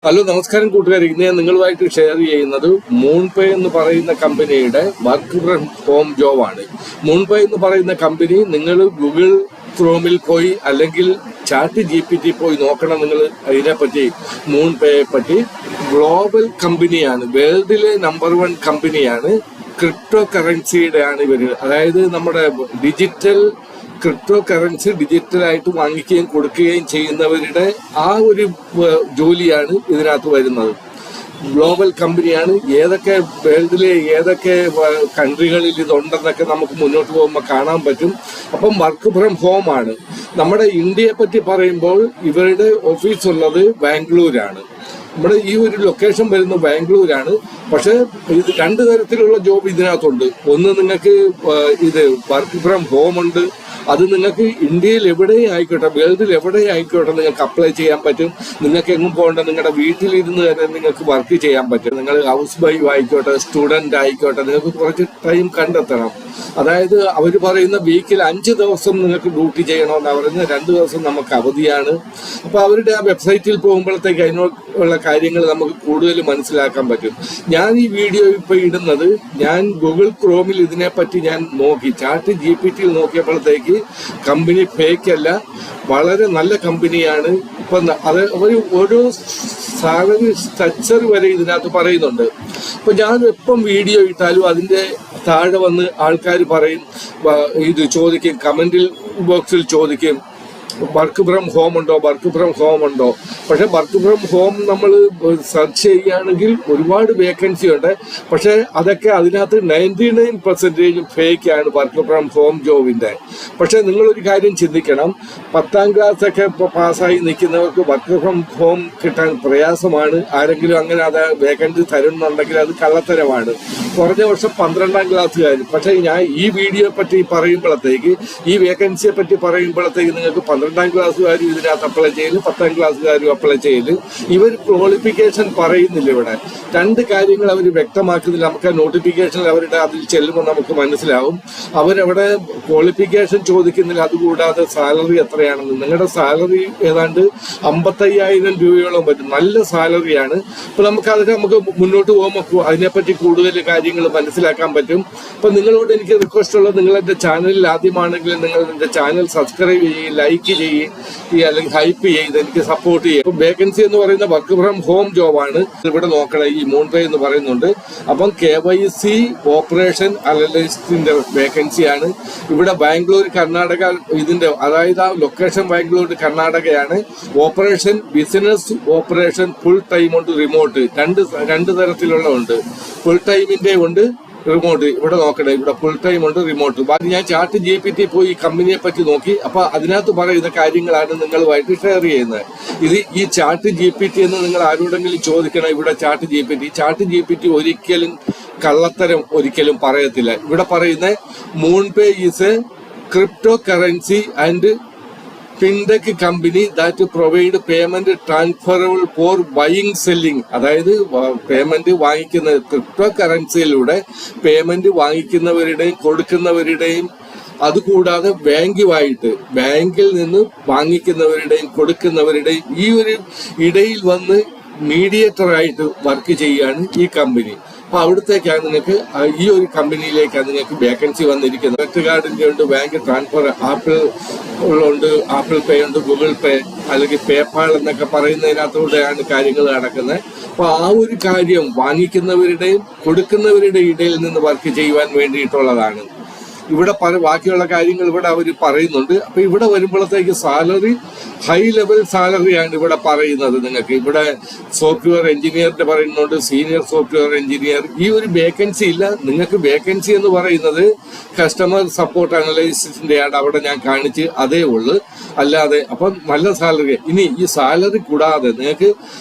Hello നമസ്കാരം കൂട്ടുകാർ. ഇന്ന് ഞാൻ നിങ്ങളുമായിട്ട് ഷെയർ ചെയ്യുന്നത് മൂൺപേ എന്ന് പറയുന്ന കമ്പനിയുടെ വർക്ക് ഫ്രം ഹോം ജോബാണ്. മൂൺപേ എന്ന് പറയുന്ന കമ്പനി നിങ്ങൾ ഗൂഗിൾ ക്രോമിൽ പോയി അല്ലെങ്കിൽ ചാറ്റ് GPT പോയി നോക്കണം. നിങ്ങൾ അതിനെപ്പറ്റി മൂൺപേയെ പറ്റി. ഗ്ലോബൽ കമ്പനിയാണ്, വേൾഡിലെ നമ്പർ 1 കമ്പനിയാണ്. ക്രിപ്റ്റോ കറൻസിയുടെ ആണ് ഇവർ, അതായത് നമ്മുടെ ഡിജിറ്റൽ ക്രിപ്റ്റോ കറൻസി ഡിജിറ്റലായിട്ട് വാങ്ങിക്കുകയും കൊടുക്കുകയും ചെയ്യുന്നവരുടെ ആ ഒരു ജോലിയാണ് ഇതിനകത്ത് വരുന്നത്. ഗ്ലോബൽ കമ്പനിയാണ്. ഏതൊക്കെ വേൾഡിലെ ഏതൊക്കെ കൺട്രികളിൽ ഇതുണ്ടെന്നൊക്കെ നമുക്ക് മുന്നോട്ട് പോകുമ്പോൾ കാണാൻ പറ്റും. അപ്പം വർക്ക് ഫ്രം ഹോം ആണ്. നമ്മുടെ ഇന്ത്യയെ പറ്റി പറയുമ്പോൾ ഇവരുടെ ഓഫീസ് ഉള്ളത് ബാംഗ്ലൂരാണ്. നമ്മുടെ ഈ ഒരു ലൊക്കേഷൻ വരുന്നത് ബാംഗ്ലൂരാണ്. പക്ഷെ ഇത് 2 തരത്തിലുള്ള ജോബ് ഇതിനകത്തുണ്ട്. ഒന്ന് നിങ്ങൾക്ക് ഇത് വർക്ക് ഫ്രം ഹോം ഉണ്ട്. അത് നിങ്ങൾക്ക് ഇന്ത്യയിൽ എവിടെയും ആയിക്കോട്ടെ, വേൾഡിൽ എവിടെയും ആയിക്കോട്ടെ നിങ്ങൾക്ക് അപ്ലൈ ചെയ്യാൻ പറ്റും. നിങ്ങൾക്ക് എങ്ങും പോകേണ്ട, നിങ്ങളുടെ വീട്ടിലിരുന്ന് തന്നെ നിങ്ങൾക്ക് വർക്ക് ചെയ്യാൻ പറ്റും. നിങ്ങൾ ഹൗസ് വൈഫ് ആയിക്കോട്ടെ, സ്റ്റുഡന്റ് ആയിക്കോട്ടെ, നിങ്ങൾക്ക് കുറച്ച് ടൈം കണ്ടെത്തണം. അതായത് അവർ പറയുന്ന വീക്കിൽ 5 ദിവസം നിങ്ങൾക്ക് ഡ്യൂട്ടി ചെയ്യണമെന്ന് പറയുന്നത്, 2 ദിവസം നമുക്ക് അവധിയാണ്. അപ്പോൾ അവരുടെ ആ വെബ്സൈറ്റിൽ പോകുമ്പോഴത്തേക്ക് അതിനുള്ള കാര്യങ്ങൾ നമുക്ക് കൂടുതൽ മനസ്സിലാക്കാൻ പറ്റും. ഞാൻ ഈ വീഡിയോ ഇപ്പോൾ ഇടുന്നത്, ഞാൻ ഗൂഗിൾ ക്രോമിൽ ഇതിനെപ്പറ്റി ഞാൻ നോക്കി, ചാറ്റ് GPT നോക്കിയപ്പോഴത്തേക്ക് കമ്പനി ഫേക്ക് അല്ല, വളരെ നല്ല കമ്പനിയാണ്. ഇപ്പം അത് അവർ ഓരോ സാലറി സ്ട്രക്ചർ വരെ ഇതിനകത്ത് പറയുന്നുണ്ട്. ഇപ്പം ഞാൻ എപ്പം വീഡിയോ ഇട്ടാലും അതിൻ്റെ താഴെ വന്ന് ആൾക്കാർ പറയും, ഇത് ചോദിക്കും, കമൻറ്റിൽ ബോക്സിൽ ചോദിക്കും വർക്ക് ഫ്രം ഹോം ഉണ്ടോ, വർക്ക് ഫ്രം ഹോം ഉണ്ടോ. പക്ഷെ വർക്ക് ഫ്രം ഹോം നമ്മൾ സെർച്ച് ചെയ്യുകയാണെങ്കിൽ ഒരുപാട് വേക്കൻസി ഉണ്ട്. പക്ഷെ അതൊക്കെ അതിനകത്ത് 99% ഫേക്കാണ് വർക്ക് ഫ്രം ഹോം ജോബിൻ്റെ. പക്ഷെ നിങ്ങളൊരു കാര്യം ചിന്തിക്കണം, 10ാം ക്ലാസ്സൊക്കെ ഇപ്പോൾ പാസ്സായി നിൽക്കുന്നവർക്ക് വർക്ക് ഫ്രം ഹോം കിട്ടാൻ പ്രയാസമാണ്. ആരെങ്കിലും അങ്ങനെ അത് വേക്കൻസി തരുന്നുണ്ടെങ്കിൽ അത് കള്ളത്തരമാണ്. കുറഞ്ഞ വർഷം 12ാം ക്ലാസ്സുകാർ. പക്ഷേ ഞാൻ ഈ വീഡിയോ പറ്റി പറയുമ്പോഴത്തേക്ക്, ഈ വേക്കൻസിയെ പറ്റി പറയുമ്പോഴത്തേക്ക് നിങ്ങൾക്ക് 12ാം ക്ലാസ്സുകാരും ഇതിനകത്ത് അപ്ലൈ ചെയ്യല്, 10ാം ക്ലാസ്സുകാരും അപ്ലൈ ചെയ്യല്. ഇവർ ക്വാളിഫിക്കേഷൻ പറയുന്നില്ല. ഇവിടെ 2 കാര്യങ്ങൾ അവർ വ്യക്തമാക്കുന്നില്ല. നമുക്ക് നോട്ടിഫിക്കേഷനിൽ അവരുടെ അതിൽ ചെല്ലുമ്പോൾ നമുക്ക് മനസ്സിലാവും. അവരവിടെ ക്വാളിഫിക്കേഷൻ ചോദിക്കുന്നില്ല. അതുകൂടാതെ സാലറി എത്രയാണെന്ന്. നിങ്ങളുടെ സാലറി ഏതാണ്ട് 55,000 രൂപയോളം പറ്റും. നല്ല സാലറിയാണ്. അപ്പോൾ നമുക്ക് മുന്നോട്ട് പോകുമ്പോൾ അതിനെപ്പറ്റി കൂടുതൽ കാര്യങ്ങൾ മനസ്സിലാക്കാൻ പറ്റും. അപ്പം നിങ്ങളോട് എനിക്ക് റിക്വസ്റ്റ് ഉള്ളത്, നിങ്ങൾ എൻ്റെ ചാനലിൽ ആദ്യമാണെങ്കിൽ നിങ്ങൾ എൻ്റെ ചാനൽ സബ്സ്ക്രൈബ് ചെയ്യുക, ലൈക്ക് ചെയ്യുക, അല്ലെങ്കിൽ ഹൈപ്പ് ചെയ്ത് എനിക്ക് സപ്പോർട്ട് ചെയ്യുക. ഇപ്പം വേക്കൻസി എന്ന് പറയുന്ന വർക്ക് ഫ്രം ഹോം ജോബാണ്. ഇവിടെ നോക്കണം, ഈ മൂൺപേ എന്ന് പറയുന്നുണ്ട്. അപ്പം KYC ഓപ്പറേഷൻ അനലിസ്റ്റിന്റെ വേക്കൻസിയാണ്. ഇവിടെ ബാംഗ്ലൂർ കർണാടക, ഇതിന്റെ അതായത് ആ ലൊക്കേഷൻ ബാംഗ്ലൂർ കർണാടകയാണ്. Operation business operation full time ഉണ്ട്, റിമോട്ട്. രണ്ട് തരത്തിലുള്ള ഉണ്ട്. ഫുൾ ടൈമിന്റെ ഉണ്ട്, റിമോട്ട്. ഇവിടെ നോക്കണേ, ഇവിടെ ഫുൾ ടൈം ഉണ്ട്, റിമോട്ട്. ബാക്കി ഞാൻ ചാറ്റ് GPT പോയി ഈ കമ്പനിയെ പറ്റി നോക്കി. അപ്പൊ അതിനകത്ത് പറയുന്ന കാര്യങ്ങളാണ് നിങ്ങളുമായിട്ട് ഷെയർ ചെയ്യുന്നത്. ഈ ചാറ്റ് GPT എന്ന് നിങ്ങൾ ആരോടെങ്കിലും ചോദിക്കണം. ഇവിടെ ചാറ്റ് GPT ഒരിക്കലും കള്ളത്തരം ഒരിക്കലും പറയത്തില്ല. ഇവിടെ പറയുന്ന MoonPay is a cryptocurrency and fintech company that provide payment transferable for buying selling. അതായത് പേയ്മെന്റ് വാങ്ങിക്കുന്ന ക്രിപ്റ്റോ കറൻസിയിലൂടെ പേയ്മെന്റ് വാങ്ങിക്കുന്നവരുടെയും കൊടുക്കുന്നവരുടെയും, അതുകൂടാതെ ബാങ്കിൽ നിന്ന് വാങ്ങിക്കുന്നവരുടെയും കൊടുക്കുന്നവരുടെയും ഈ ഒരു ഇടയിൽ വന്ന് മീഡിയേറ്ററായിട്ട് വർക്ക് ചെയ്യുകയാണ് ഈ കമ്പനി. അപ്പൊ അവിടത്തേക്കാണ് നിങ്ങൾക്ക്, ഈ ഒരു കമ്പനിയിലേക്കാണ് നിങ്ങൾക്ക് വേക്കൻസി വന്നിരിക്കുന്നത്. ക്രെഡിറ്റ് കാർഡിന്റെ ഉണ്ട്, ബാങ്ക് ട്രാൻസ്ഫർ, ആപ്പിൾ പേ ഉണ്ട്, ഗൂഗിൾ പേ അല്ലെങ്കിൽ പേപ്പാൾ എന്നൊക്കെ പറയുന്നതിനകത്തൂടെയാണ് കാര്യങ്ങൾ നടക്കുന്നത്. അപ്പൊ ആ ഒരു കാര്യം വാങ്ങിക്കുന്നവരുടെയും കൊടുക്കുന്നവരുടെയും ഇടയിൽ നിന്ന് വർക്ക് ചെയ്യുവാൻ വേണ്ടിയിട്ടുള്ളതാണ്. ഇവിടെ ബാക്കിയുള്ള കാര്യങ്ങൾ ഇവിടെ അവർ പറയുന്നുണ്ട്. അപ്പൊ ഇവിടെ വരുമ്പോഴത്തേക്ക് സാലറി ഹൈ ലെവൽ സാലറിയാണ് ഇവിടെ പറയുന്നത്. നിങ്ങൾക്ക് ഇവിടെ സോഫ്റ്റ്വെയർ എഞ്ചിനീയറിന്റെ പറയുന്നുണ്ട്, സീനിയർ സോഫ്റ്റ്വെയർ എഞ്ചിനീയർ. ഈ ഒരു വേക്കൻസി ഇല്ല. നിങ്ങൾക്ക് വേക്കൻസി എന്ന് പറയുന്നത് കസ്റ്റമർ സപ്പോർട്ട് അനലൈസിന്റെ ആണ്. അവിടെ ഞാൻ കാണിച്ച് അതേ ഉള്ളു. അല്ലാതെ അപ്പം നല്ല സാലറി. ഇനി ഈ സാലറി കൂടാതെ നിങ്ങൾക്ക്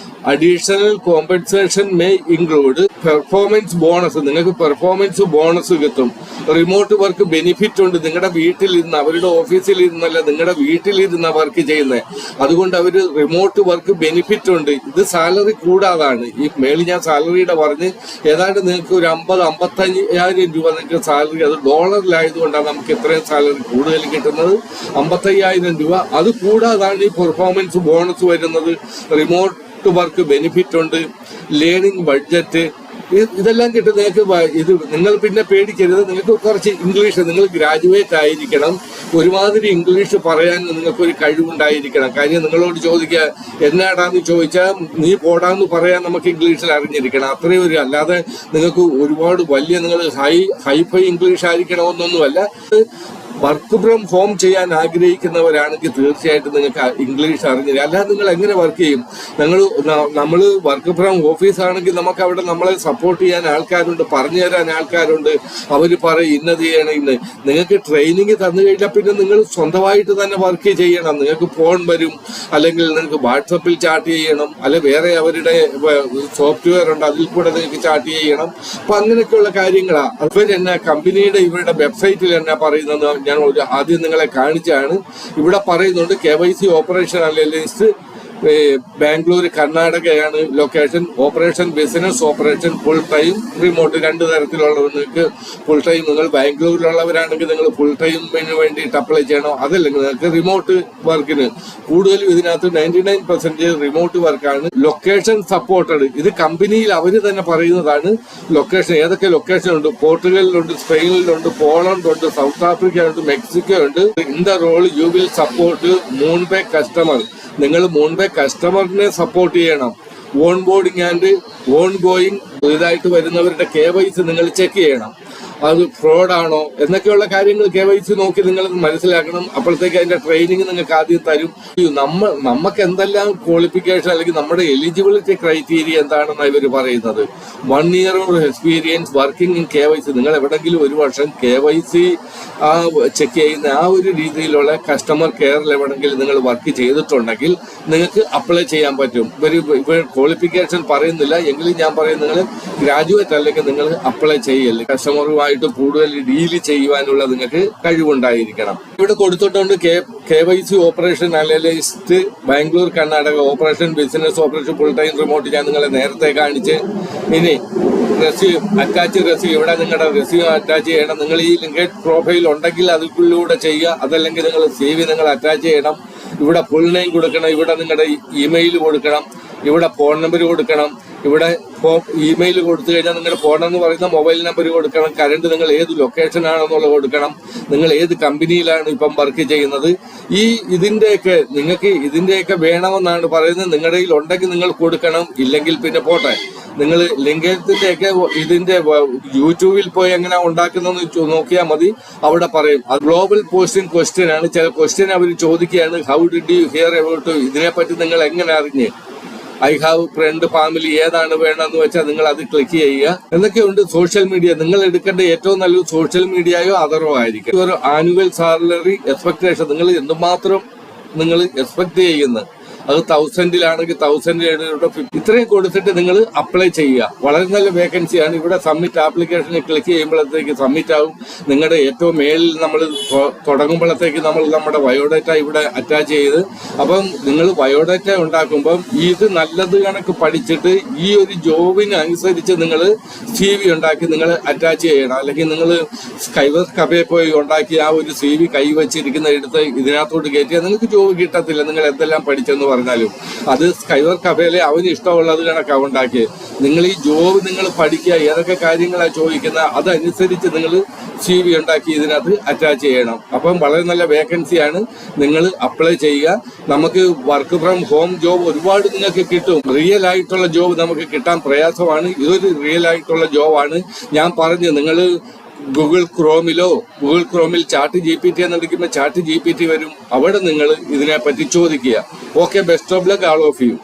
additional compensation may include performance bonus. നിങ്ങൾക്ക് പെർഫോമൻസ് ബോണസ് കിട്ടും. റിമോട്ട് വർക്ക് ബെനിഫിറ്റ് ഉണ്ട്. നിങ്ങളുടെ വീട്ടിലിരുന്ന്, അവരുടെ ഓഫീസിൽ ഇരുന്നല്ല, നിങ്ങളുടെ വീട്ടിലിരുന്ന വർക്ക് ചെയ്യുന്നത്. അതുകൊണ്ട് അവർ റിമോട്ട് വർക്ക് ബെനിഫിറ്റ് ഉണ്ട്. ഇത് സാലറി കൂടാതാണ്. ഈ മേളിൽ ഞാൻ സാലറിയുടെ പറഞ്ഞ് ഏതാണ്ട് നിങ്ങൾക്ക് ഒരു 50-55,000 രൂപ നിങ്ങൾക്ക് സാലറി. അത് ഡോളറിലായതുകൊണ്ടാണ് നമുക്ക് ഇത്രയും സാലറി കൂടുതൽ കിട്ടുന്നത്, 55,000 രൂപ. അത് കൂടാതാണ് ഈ പെർഫോമൻസ് ബോണസ് വരുന്നത്. റിമോട്ട് ടു വർക്ക് ബെനിഫിറ്റ് ഉണ്ട്, ലേണിംഗ് ബഡ്ജറ്റ്, ഇതെല്ലാം കിട്ടും നിങ്ങൾക്ക്. ഇത് നിങ്ങൾ പിന്നെ പേടിക്കരുത്. നിങ്ങൾക്ക് കുറച്ച് ഇംഗ്ലീഷ്, നിങ്ങൾ ഗ്രാജുവേറ്റ് ആയിരിക്കണം, ഒരുമാതിരി ഇംഗ്ലീഷ് പറയാൻ നിങ്ങൾക്കൊരു കഴിവുണ്ടായിരിക്കണം. കാര്യം നിങ്ങളോട് ചോദിക്കുക എന്നാടാന്ന് ചോദിച്ചാൽ നീ പോടാന്ന് പറയാൻ നമുക്ക് ഇംഗ്ലീഷിൽ അറിഞ്ഞിരിക്കണം. അത്രയും ഒരു, അല്ലാതെ നിങ്ങൾക്ക് ഒരുപാട് വലിയ നിങ്ങൾ ഹൈഫൈ ഇംഗ്ലീഷ് ആയിരിക്കണമെന്നൊന്നുമല്ല. വർക്ക് ഫ്രം ഹോം ചെയ്യാൻ ആഗ്രഹിക്കുന്നവരാണെങ്കിൽ തീർച്ചയായിട്ടും നിങ്ങൾക്ക് ഇംഗ്ലീഷ് അറിഞ്ഞില്ല. അല്ലാതെ നിങ്ങൾ എങ്ങനെ വർക്ക് ചെയ്യും? നമ്മൾ വർക്ക് ഫ്രം ഓഫീസ് ആണെങ്കിൽ നമുക്ക് അവിടെ നമ്മളെ സപ്പോർട്ട് ചെയ്യാൻ ആൾക്കാരുണ്ട്, പറഞ്ഞു തരാൻ ആൾക്കാരുണ്ട്. അവർ പറയും ഇന്നത് ചെയ്യണം, ഇന്ന് നിങ്ങൾക്ക് ട്രെയിനിങ് തന്നു കഴിഞ്ഞാൽ പിന്നെ നിങ്ങൾ സ്വന്തമായിട്ട് തന്നെ വർക്ക് ചെയ്യണം. നിങ്ങൾക്ക് ഫോൺ വരും, അല്ലെങ്കിൽ നിങ്ങൾക്ക് വാട്സപ്പിൽ ചാറ്റ് ചെയ്യണം, അല്ലെ വേറെ അവരുടെ സോഫ്റ്റ്വെയർ ഉണ്ട്, അതിൽ കൂടെ നിങ്ങൾക്ക് ചാറ്റ് ചെയ്യണം. അപ്പൊ അങ്ങനെയൊക്കെയുള്ള കാര്യങ്ങളാണ്. ഇവരെന്നാ കമ്പനിയുടെ ഇവരുടെ വെബ്സൈറ്റിൽ എന്നാ പറയുന്നത് ഞാൻ ആദ്യം നിങ്ങളെ കാണിച്ചാണ്. ഇവിടെ പറയുന്നുണ്ട് KYC ഓപ്പറേഷൻ അനലിസ്റ്റ് ബാംഗ്ലൂർ കർണാടകയാണ് location. Operation business operation full time remote, 2 തരത്തിലുള്ളത്. നിങ്ങൾക്ക് ഫുൾ ടൈം, നിങ്ങൾ ബാംഗ്ലൂരിലുള്ളവരാണെങ്കിൽ നിങ്ങൾ ഫുൾ ടൈമിന് വേണ്ടിയിട്ട് അപ്ലൈ ചെയ്യണം. അതല്ലെങ്കിൽ നിങ്ങൾക്ക് റിമോട്ട് വർക്കിന് കൂടുതലും ഇതിനകത്ത് 99% റിമോട്ട് വർക്കാണ്. ലൊക്കേഷൻ സപ്പോർട്ടഡ്, ഇത് കമ്പനിയിൽ അവർ തന്നെ പറയുന്നതാണ്. ലൊക്കേഷൻ ഏതൊക്കെ ലൊക്കേഷൻ ഉണ്ട്? പോർട്ടുഗലിലുണ്ട്, സ്പെയിനിലുണ്ട്, പോളണ്ട് ഉണ്ട്, സൗത്ത് ആഫ്രിക്ക ഉണ്ട്, മെക്സിക്കോ ഉണ്ട്. In the role you will support MoonPay customer. നിങ്ങൾ മുൻപേ കസ്റ്റമറിനെ സപ്പോർട്ട് ചെയ്യണം. Onboarding and ongoing പുതിയതായിട്ട് വരുന്നവരുടെ KYC നിങ്ങൾ ചെക്ക് ചെയ്യണം. അത് ഫ്രോഡാണോ എന്നൊക്കെയുള്ള കാര്യങ്ങൾ KYC നോക്കി നിങ്ങൾ മനസ്സിലാക്കണം. അപ്പോഴത്തേക്ക് അതിന്റെ ട്രെയിനിങ് നിങ്ങൾക്ക് ആദ്യം തരും. നമുക്ക് എന്തെല്ലാം ക്വാളിഫിക്കേഷൻ അല്ലെങ്കിൽ നമ്മുടെ എലിജിബിലിറ്റി ക്രൈറ്റീരിയ എന്താണെന്ന് ഇവർ പറയുന്നത്. 1 year experience working in KYC. നിങ്ങൾ എവിടെങ്കിലും 1 വർഷം KYC ചെക്ക് ചെയ്യുന്ന ആ ഒരു രീതിയിലുള്ള കസ്റ്റമർ കെയറിൽ എവിടെങ്കിലും നിങ്ങൾ വർക്ക് ചെയ്തിട്ടുണ്ടെങ്കിൽ നിങ്ങൾക്ക് അപ്ലൈ ചെയ്യാൻ പറ്റും. ഇവർ ക്വാളിഫിക്കേഷൻ പറയുന്നില്ല, എങ്കിലും ഞാൻ പറയുന്നത് നിങ്ങൾ ഗ്രാജുവേറ്റ് അല്ലെങ്കിൽ നിങ്ങൾ അപ്ലൈ ചെയ്യല്ലേ. കസ്റ്റമറുമായി കൂടുതൽ ഡീൽ ചെയ്യുവാനുള്ള നിങ്ങൾക്ക് കഴിവുണ്ടായിരിക്കണം. ഇവിടെ കൊടുത്തിട്ടുണ്ട് KYC operation analyst Bangalore Karnataka, operation business operation full time remote ഞാൻ നിങ്ങളെ നേരത്തെ കാണിച്ച്. ഇനി റെസ്യൂം, അറ്റാച്ച് റെസ്യൂം, ഇവിടെ നിങ്ങളുടെ റെസ്യൂം അറ്റാച്ച് ചെയ്യണം. നിങ്ങൾ ഈ ലിങ്കഡ് പ്രൊഫൈൽ ഉണ്ടെങ്കിൽ അതിലൂടെ ചെയ്യുക. അതല്ലെങ്കിൽ നിങ്ങൾ CV നിങ്ങൾ അറ്റാച്ച് ചെയ്യണം. ഇവിടെ ഫുൾ നെയിം കൊടുക്കണം, ഇവിടെ നിങ്ങളുടെ ഇമെയിൽ കൊടുക്കണം, ഇവിടെ ഫോൺ നമ്പർ കൊടുക്കണം. ഇവിടെ ഇമെയിൽ കൊടുത്തു കഴിഞ്ഞാൽ നിങ്ങളുടെ ഫോൺ എന്ന് പറയുന്ന മൊബൈൽ നമ്പർ കൊടുക്കണം. കറണ്ട് നിങ്ങൾ ഏത് ലൊക്കേഷൻ ആണെന്നുള്ളത് കൊടുക്കണം. നിങ്ങൾ ഏത് കമ്പനിയിലാണ് ഇപ്പം വർക്ക് ചെയ്യുന്നത്. ഇതിന്റെയൊക്കെ നിങ്ങൾക്ക് ഇതിന്റെയൊക്കെ വേണമെന്നാണ് പറയുന്നത്. നിങ്ങളുടെ കയ്യിൽ ഉണ്ടെങ്കിൽ നിങ്ങൾ കൊടുക്കണം, ഇല്ലെങ്കിൽ പിന്നെ പോട്ടെ. നിങ്ങൾ ലിംഗത്തിന്റെയൊക്കെ ഇതിന്റെ യൂട്യൂബിൽ പോയി എങ്ങനെ ഉണ്ടാക്കുന്നതെന്ന് നോക്കിയാൽ മതി. അവിടെ പറയും. അത് ഗ്ലോബൽ പോസ്റ്റിംഗ് ക്വസ്റ്റ്യൻ ആണ്. ചില ക്വസ്റ്റ്യൻ അവർ ചോദിക്കുകയാണ്, how did you here about, ഇതിനെപ്പറ്റി നിങ്ങൾ എങ്ങനെ അറിഞ്ഞ്. ഐ ഹാവ് ഫ്രണ്ട്, ഫാമിലി, ഏതാണ് വേണമെന്ന് വെച്ചാൽ നിങ്ങൾ അത് ക്ലിക്ക് ചെയ്യുക. എന്തൊക്കെയുണ്ട് സോഷ്യൽ മീഡിയ. നിങ്ങൾ എടുക്കേണ്ട ഏറ്റവും നല്ലത് സോഷ്യൽ മീഡിയയോ അതറോ ആയിരിക്കും. ഒരു ആനുവൽ സാലറി എക്സ്പെക്ടേഷൻ, നിങ്ങൾ എന്തുമാത്രം നിങ്ങൾ എക്സ്പെക്ട് ചെയ്യുന്നത്. അത് 1000-ലാണെങ്കിൽ 1000 ഇത്രയും കൊടുത്തിട്ട് നിങ്ങൾ അപ്ലൈ ചെയ്യുക. വളരെ നല്ല വേക്കൻസിയാണ്. ഇവിടെ സബ്മിറ്റ് ആപ്ലിക്കേഷനിൽ ക്ലിക്ക് ചെയ്യുമ്പോഴത്തേക്ക് സബ്മിറ്റ് ആവും. നിങ്ങളുടെ ഏറ്റവും മേളിൽ നമ്മൾ തുടങ്ങുമ്പോഴത്തേക്ക് നമ്മൾ നമ്മുടെ ബയോഡേറ്റ ഇവിടെ അറ്റാച്ച് ചെയ്ത്, അപ്പം നിങ്ങൾ ബയോഡേറ്റ ഉണ്ടാക്കുമ്പം ഇത് നല്ലത് കണക്ക് പഠിച്ചിട്ട് ഈ ഒരു ജോബിന് അനുസരിച്ച് നിങ്ങൾ CV ഉണ്ടാക്കി നിങ്ങൾ അറ്റാച്ച് ചെയ്യണം. അല്ലെങ്കിൽ നിങ്ങൾ സ്കൈവർക്ക് കഫേ പോയി ഉണ്ടാക്കി ആ ഒരു CV കൈവച്ചിരിക്കുന്ന എടുത്ത് ഇതിനകത്തോട്ട് കയറ്റിയാൽ നിങ്ങൾക്ക് ജോബ് കിട്ടത്തില്ല. നിങ്ങൾ എന്തെല്ലാം പഠിച്ചെന്ന് പറഞ്ഞാലും അത് സ്കൈവർ കഫേയിലെ അവന് ഇഷ്ടമുള്ളത് കണക്കാണ് ഉണ്ടാക്കിയത്. നിങ്ങൾ ഈ ജോബ് നിങ്ങൾ പഠിക്കുക, ഏതൊക്കെ കാര്യങ്ങളാണ് ചോദിക്കുന്നത് അതനുസരിച്ച് നിങ്ങൾ CV ഉണ്ടാക്കി ഇതിനകത്ത് അറ്റാച്ച് ചെയ്യണം. അപ്പം വളരെ നല്ല വേക്കൻസിയാണ്. നിങ്ങൾ അപ്ലൈ ചെയ്യുക. നമുക്ക് വർക്ക് ഫ്രം ഹോം ജോബ് ഒരുപാട് നിങ്ങൾക്ക് കിട്ടും. റിയൽ ആയിട്ടുള്ള ജോബ് നമുക്ക് കിട്ടാൻ പ്രയാസമാണ്. ഇതൊരു റിയൽ ആയിട്ടുള്ള ജോബാണ്. ഞാൻ പറഞ്ഞു, നിങ്ങൾ ഗൂഗിൾ ക്രോമിൽ ചാറ്റ് GPT എന്നടിക്കുമ്പോൾ ചാറ്റ് GPT വരും. അവിടെ നിങ്ങൾ ഇതിനെപ്പറ്റി ചോദിക്കുക. Okay, best of luck all of U.